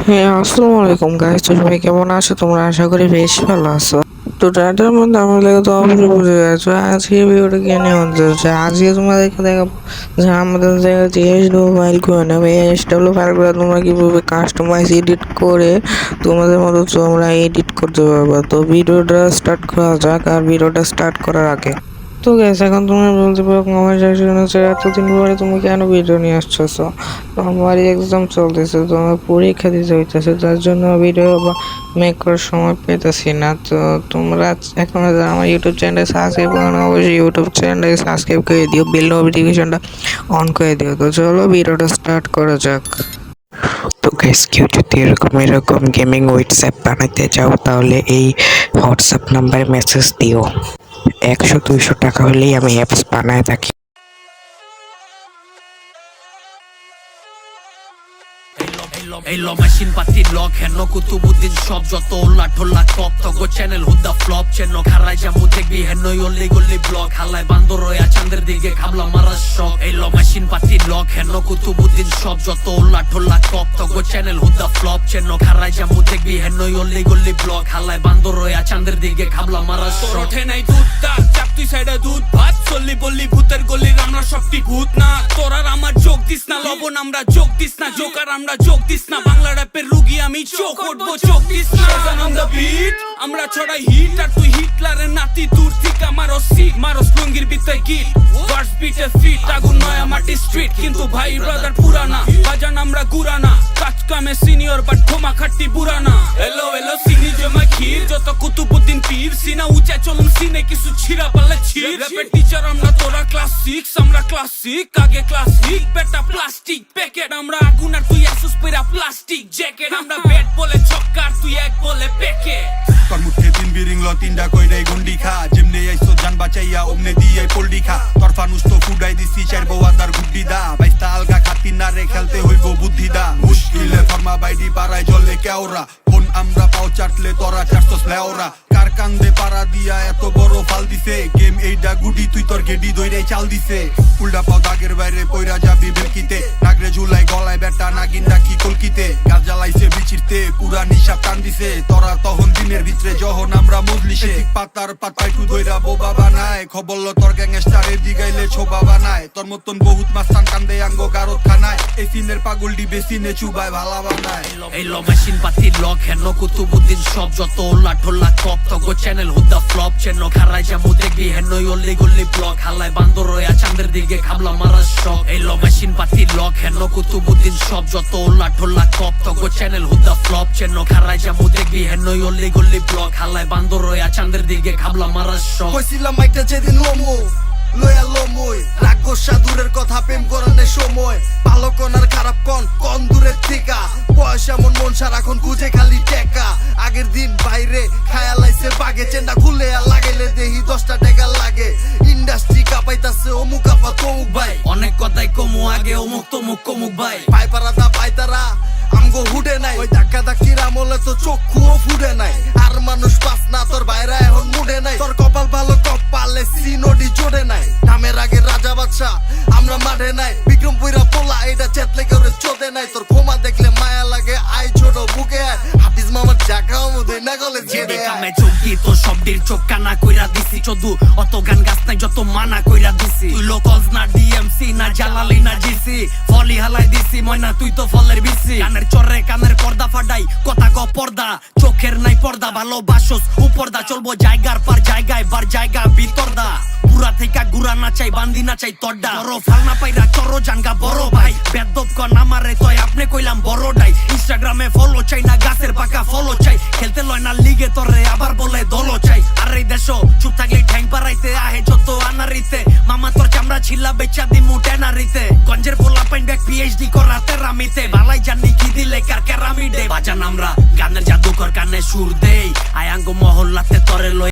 হ্যাঁ, আসসালামু আলাইকুম গাইস। তো সবাই কেমন আছো? তোমরা আশা করি বেশ ভালো আছো। তো টাটার মধ্যে আমাদের তো অবশ্যই বুঝে গেছো আজকে ভিডিওটা কেনে হচ্ছে। আজকে তোমাদেরকে দেখাবো যে আমাদের জায়গায় যে এইচডব্লিউ ফাইল করে নেবে। এই এইচডব্লিউ ফাইলগুলো তোমরা কিভাবে কাস্টমাইজ এডিট করে তোমাদের মতো তোমরা এডিট করতে পারবে। তো ভিডিওটা স্টার্ট করা যাক। আর ভিডিওটা স্টার্ট করার আগে তো গ্যাস এখন তুমি বলতে পারো কমেন্ট সেকশনে হচ্ছে এতদিন পরে তুমি কেন ভিডিও নিয়ে আসছো। তো আমার এক্সাম চলতেছে, তো আমার পরীক্ষা দিতে হইতেছে, তার জন্য ভিডিও বা মেক করার সময় পেতেছি না। তো তোমরা এখন আমার ইউটিউব চ্যানেল সাবস্ক্রাইব করো না, অবশ্যই ইউটিউব চ্যানেল সাবস্ক্রাইব করে দিও, বেল নোটিফিকেশনটা অন করে দিও। তো চলো ভিডিওটা স্টার্ট করা যাক। তো গাইস কেউ যদি এরকম গেমিং হোয়াটসঅ্যাপ বানাতে চাও তাহলে এই হোয়াটসঅ্যাপ নাম্বারে মেসেজ দিও। 100-200 টাকা হলেই আমি অ্যাপস বানায় থাকি। এই ল মেশিন পাতি লক হেন কুতুবুদ্দিন সব যত উল্লা ঠোল্লা কপ তগো চ্যানেল হুদা ফ্লপ চেন খারাই জামু দেখবি হেন অল্লি গল্লি ব্লক হালায় বান্দর রয়া চাঁদের দিকে খাবলা মারার শখ। এই ল মেশিন পাতি লক হেন কুতুবুদ্দিন সব যত উল্লা ঠোল্লা কপ তগো চ্যানেল হুদা ফ্লপ চেন খারাই জামু দেখবি হেন অল্লি গল্লি ব্লক হালায় বান্দর রয়া চাঁদের দিকে খাবলা মারার শখ। ওঠে নাই দুধ দাঁত চাপ তুই সাইডে দুধ ভাত চল্লি বললি ভূতের গলির আমরা সবটি ভূত না। তোরার আমার যোগ দিস না, লবণ আমরা যোগ দিস না, জোকার আমরা যোগ দিস না, বাংলা র্যাপের রুগী আমি চোখ উঠবো চোখ দিস না। আমরা ছড়াই হিট আর তুই হিটলারের নাতি, দূর থেকে মারো সিট মারো লুঙ্গির বিতে গিট ভার্স বিটে ফিট আগুন নয়া মাটি স্ট্রিট কিন্তু ভাই ব্রাদার পুরানা বাজান আমরা গুরানা কাজ কামে সিনিয়র বাট ক্ষমা খাট্টি বুরানা। এলো এলো সিনি জমা ক্ষীর যত কুতুবুদ্দিন পীর সিনা উঁচা চলুন সিনে কিছু ছিড়া পালে ছিড় র্যাপের টিচার আমরা তোরা ক্লাস 6 আমরা ক্লাস 6 আগে ক্লাস 6 বেটা প্লাস্টিক প্যাকেট আমরা আগুন আর তুই আসুস পেরা প্লাস্টিক জ্যাকেট আমরা ব্যাট বলে ছক্কা তুই এক বলে প্যাকেট। তোর মুখে তিন বিরিং ল তিনটা কইরাই গন্ডি খা যেমনে আইছো জান বাঁচাইয়া ওমনে দিয়ে পল্ডি খা তোর ফানুস তো ফুডাই দিছি চার বওয়াদার গুড্ডি দা বাইস্তা আলগা খাতি না রে খেলতে হইব বুদ্ধি দা মুশকিলে ফরমা বাইডি পাড়ায় জলে কেওরা ফোন আমরা পাও চাটলে তোরা চারশো লেওরা কার কান্দে পাড়া দিয়া এত বড় ফাল দিছে গেম এইটা গুডি তুই তোর গেডি দইরাই চাল দিছে উল্টা পাও দাগের বাইরে পয়রা যাবি বেলকিতে নাগরে ঝুলাই গলায় বেটা নাগিন ডাকি কলকিতে গাছ জ্বালাইছে বিচিরতে পুরা নিশা টান দিছে তোরা তখন দিনের ভিতরে যখন আমরা মজলিসে পাতার পাতায় টু দইরা বোবা বানায় খবর ল তোর গ্যাংস্টারের দিগাইলে ছোবা বানায় তোর মতন বহুত মাস্তান কান্দে আঙ্গ গারত খানায় এই সিনের পাগল ডিবে সিনে চুবায় ভালা বানায়। এই ল মেশিন পাতি লক হেন কুতুবুদ্দিন সব যত উল্লা ঠোল্লা কপ তগো চ্যানেল হুদা ফ্লপ চেন খারাই জামু দেখবি হেন অল্লি গল্লি ব্লক হালায় বান্দর রয়া চাঁদের দিকে খাবলা মারার শখ। এই ল মেশিন পাতি লক হেন কুতুবুদ্দিন সব যত উল্লা ঠোল্লা কপ তগো চ্যানেল হুদা ফ্লপ চেন খারাই জামু দেখবি হেন অল্লি গল্লি ব্লক হালায় বান্দর রয়া চাঁদের দিকে খাবলা মারার শখ। কইছিলাম মাইকটা যেদিন লোমো লয়া লোমই রাগ দূরের কথা প্রেম করানোর সময় ভালো কোন আর খারাপ কোন দূরের থেকে পয়সা মন সারাক্ষণ খুঁজে খালি টেকা আগের দিন বাইরে খায়া লাইছে বাগে চেন্ডা খুলে আর লাগাইলে দেহি 10টা টাকা লাগে ইন্ডাস্ট্রি কাঁপাইতাছে অমুক আপা তমুক ভাই অনেক কথাই কমু আগে অমুক তমুক কমুক ভাই পাই পারাদা পাইতারা আমগো হুডে নাই ওই ধাক্কা ধাক্কির আমলে তো চক্ষুও ফুডে নাই আর মানুষ পাস না তোর বাইরে এখন মুডে নাই তোর কপাল ভালো কপালে সিনোডি জোড়ে নাই নামের আগে রাজা বাদশা আমরা মাঠে নাই বিক্রমপুরা পোলা এটা চেতলে কেউ চোদে নাই তোর ক্ষমা দেখলে মায়া লাগে আই ছোট বুকে হাফিজ মামার জাকাও মুদে না গলে ছেড়ে কামে চোখি তো সবদির চোখ কানা কইরা দিছি চদু অত গান গাছ নাই যত মানা কইরা দিছি তুই লোকলস না ডিএমসি না জালালি না জিসি ফলি হালাই দিছি ময়না তুই তো ফলের বিসি কানের চরে কানের পর্দা ফাডাই কথা ক পর্দা চোখের নাই পর্দা ভালোবাসোস উপর্দা চলবো জায়গার পার জায়গায় বার জায়গা ভিতরদা পুরা থেকে গুড়া না চাই বান্দি না চাই তড্ডা বড় ফাল না পাইরা চরো জানগা বড় ভাই বেদব ক নামারে তয় আপনি কইলাম বড়টাই ইনস্টাগ্রামে ফলো চাই না গাছের পাকা ফলো চাই খেলতে লয় না লিগে তরে আবার বলে দলো চাই আর এই দেশ চুপ থাকলে ঠ্যাং পারাইতে আহে যত আনারিতে মামা তোর চামড়া ছিলা বেচা দিমু টেনারিতে গঞ্জের পোলা পাইন ব্যাক পিএইচডি করাতে রামিতে বালাই জানি কি দিলে কার কেরামিডে বাজান আমরা গানের জাদুকর কানে সুর দেই আয়াঙ্গ মহল্লাতে তরে লই